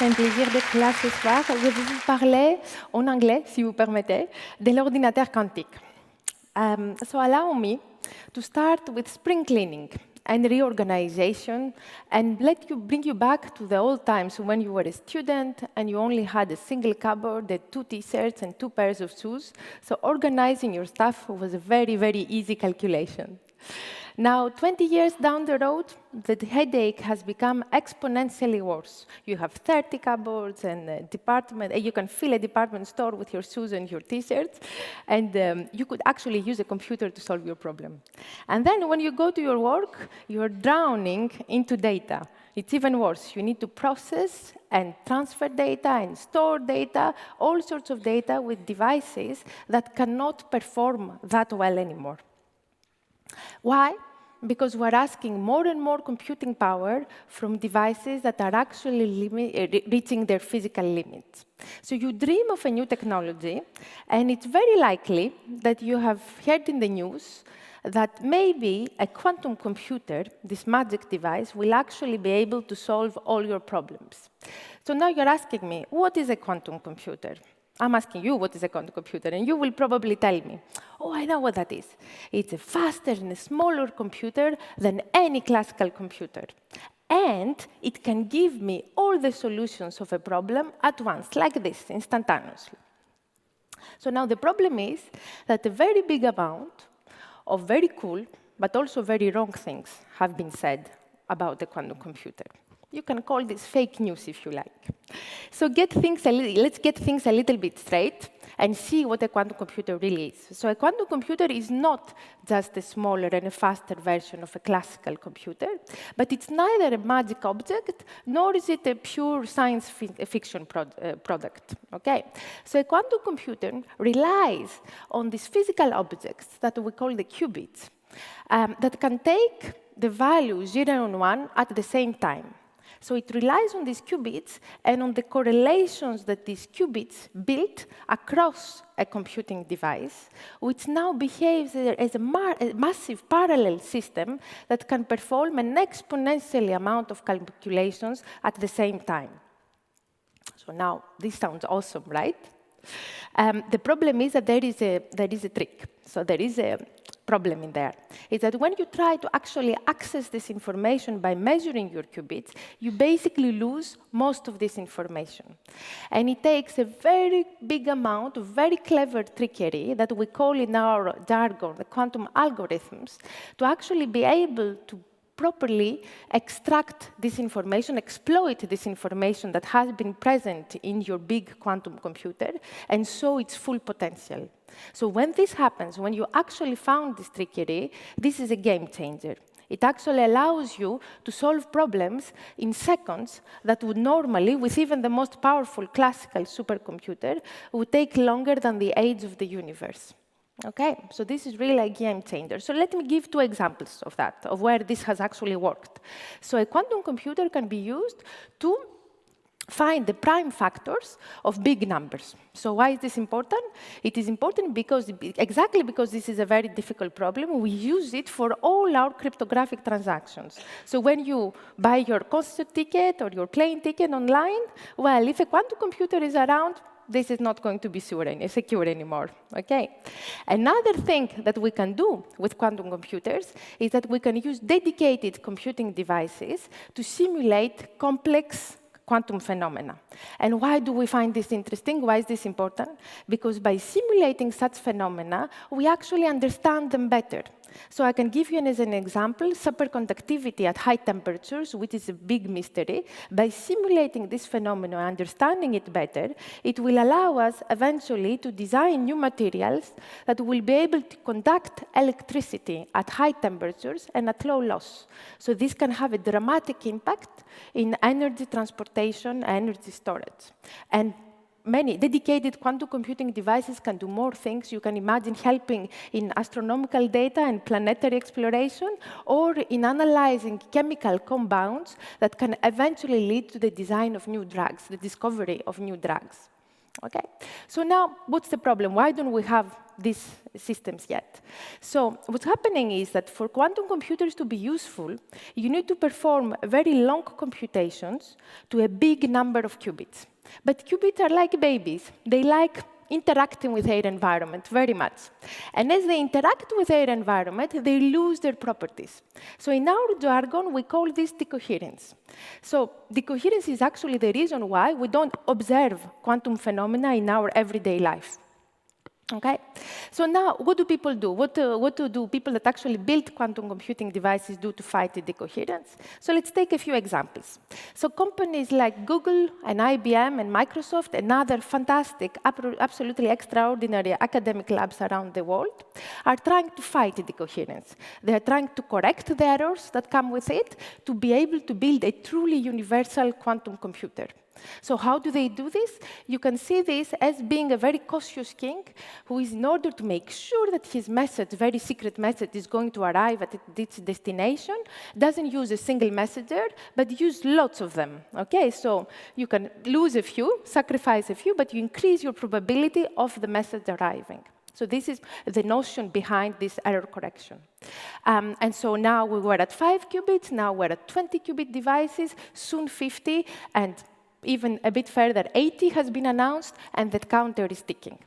un plaisir d'être là ce soir. Je vais vous parler en anglais, si vous permettez, de l'ordinateur quantique. So allow me to start with spring cleaning and reorganization and bring you back to the old times when you were a student and you only had a single cupboard, 2 T-shirts and 2 pairs of shoes. So organizing your stuff was a very, very easy calculation. Now, 20 years down the road, the headache has become exponentially worse. You have 30 cupboards and a department, you can fill a department store with your shoes and your T-shirts, and you could actually use a computer to solve your problem. And then when you go to your work, you're drowning into data. It's even worse. You need to process and transfer data and store data, all sorts of data with devices that cannot perform that well anymore. Why? Because we're asking more and more computing power from devices that are actually reaching their physical limits. So you dream of a new technology, and it's very likely that you have heard in the news that maybe a quantum computer, this magic device, will actually be able to solve all your problems. So now you're asking me, what is a quantum computer? I'm asking you what is a quantum computer, and you will probably tell me, oh, I know what that is. It's a faster and a smaller computer than any classical computer. And it can give me all the solutions of a problem at once, like this, instantaneously. So now the problem is that a very big amount of very cool, but also very wrong things have been said about the quantum computer. You can call this fake news if you like. So let's get things a little bit straight and see what a quantum computer really is. So a quantum computer is not just a smaller and a faster version of a classical computer, but it's neither a magic object, nor is it a pure science fiction product. Okay? So a quantum computer relies on these physical objects that we call the qubits, that can take the value 0 and 1 at the same time. So it relies on these qubits and on the correlations that these qubits build across a computing device, which now behaves as a massive parallel system that can perform an exponential amount of calculations at the same time. So now, this sounds awesome, right? The problem is that there is a trick. So there is a problem in there. Is that when you try to actually access this information by measuring your qubits, you basically lose most of this information. And it takes a very big amount of very clever trickery that we call in our jargon the quantum algorithms to actually be able to properly extract this information, exploit this information that has been present in your big quantum computer, and show its full potential. So when this happens, when you actually found this trickery, this is a game changer. It actually allows you to solve problems in seconds that would normally, with even the most powerful classical supercomputer, would take longer than the age of the universe. Okay, so this is really a game changer. So let me give 2 examples of that, of where this has actually worked. So a quantum computer can be used to find the prime factors of big numbers. So why is this important? It is important exactly because this is a very difficult problem. We use it for all our cryptographic transactions. So when you buy your concert ticket or your plane ticket online, well, if a quantum computer is around, this is not going to be secure anymore. Okay? Another thing that we can do with quantum computers is that we can use dedicated computing devices to simulate complex quantum phenomena. And why do we find this interesting? Why is this important? Because by simulating such phenomena, we actually understand them better. So I can give you as an example superconductivity at high temperatures, which is a big mystery. By simulating this phenomenon, understanding it better, it will allow us eventually to design new materials that will be able to conduct electricity at high temperatures and at low loss. So this can have a dramatic impact in energy transportation, energy storage. And many dedicated quantum computing devices can do more things. You can imagine helping in astronomical data and planetary exploration, or in analyzing chemical compounds that can eventually lead to the design of new drugs, the discovery of new drugs. Okay, so now what's the problem? Why don't we have these systems yet? So what's happening is that for quantum computers to be useful, you need to perform very long computations to a big number of qubits. But qubits are like babies. They like interacting with their environment very much. And as they interact with their environment, they lose their properties. So in our jargon, we call this decoherence. So decoherence is actually the reason why we don't observe quantum phenomena in our everyday life. Okay, so now what do people do? What do people that actually build quantum computing devices do to fight the decoherence? So let's take a few examples. So companies like Google and IBM and Microsoft and other fantastic, absolutely extraordinary academic labs around the world are trying to fight the decoherence. They are trying to correct the errors that come with it to be able to build a truly universal quantum computer. So how do they do this? You can see this as being a very cautious king who is, in order to make sure that his message, very secret message, is going to arrive at its destination, doesn't use a single messenger, but use lots of them. Okay, so you can lose a few, sacrifice a few, but you increase your probability of the message arriving. So this is the notion behind this error correction. And so now we were at 5 qubits, now we're at 20 qubit devices, soon 50, and even a bit further, 80 has been announced, and that counter is ticking.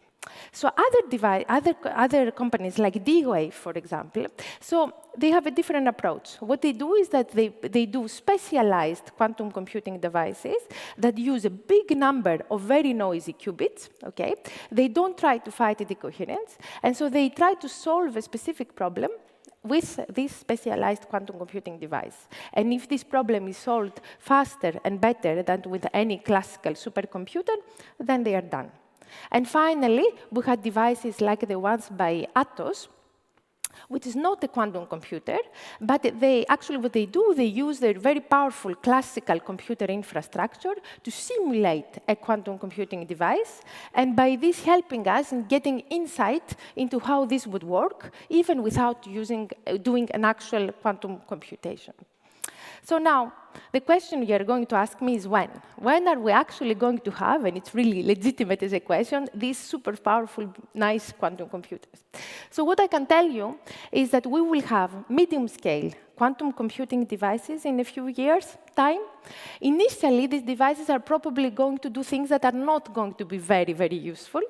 So other companies like D-Wave, for example, so they have a different approach. What they do is that they do specialized quantum computing devices that use a big number of very noisy qubits. Okay? They don't try to fight the decoherence, and so they try to solve a specific problem with this specialized quantum computing device. And if this problem is solved faster and better than with any classical supercomputer, then they are done. And finally, we had devices like the ones by Atos, which is not a quantum computer, but what they do, they use their very powerful classical computer infrastructure to simulate a quantum computing device, and by this helping us in getting insight into how this would work, even without doing an actual quantum computation. So now, the question you're going to ask me is when? When are we actually going to have, and it's really legitimate as a question, these super powerful, nice quantum computers? So what I can tell you is that we will have medium-scale quantum computing devices in a few years' time. Initially, these devices are probably going to do things that are not going to be very, very useful.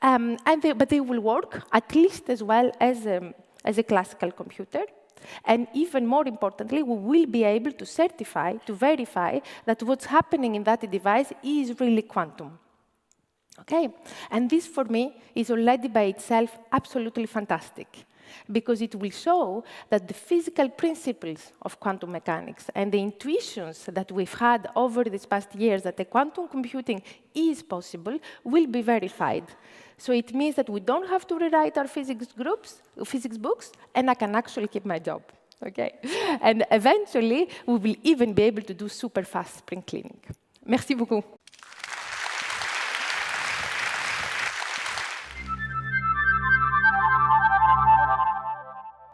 But they will work at least as well as a classical computer. And even more importantly, we will be able to certify, to verify that what's happening in that device is really quantum. Okay? And this, for me, is already by itself absolutely fantastic, because it will show that the physical principles of quantum mechanics and the intuitions that we've had over these past years that the quantum computing is possible will be verified. So it means that we don't have to rewrite our physics books, and I can actually keep my job. Okay? And eventually, we will even be able to do super fast spring cleaning. Merci beaucoup.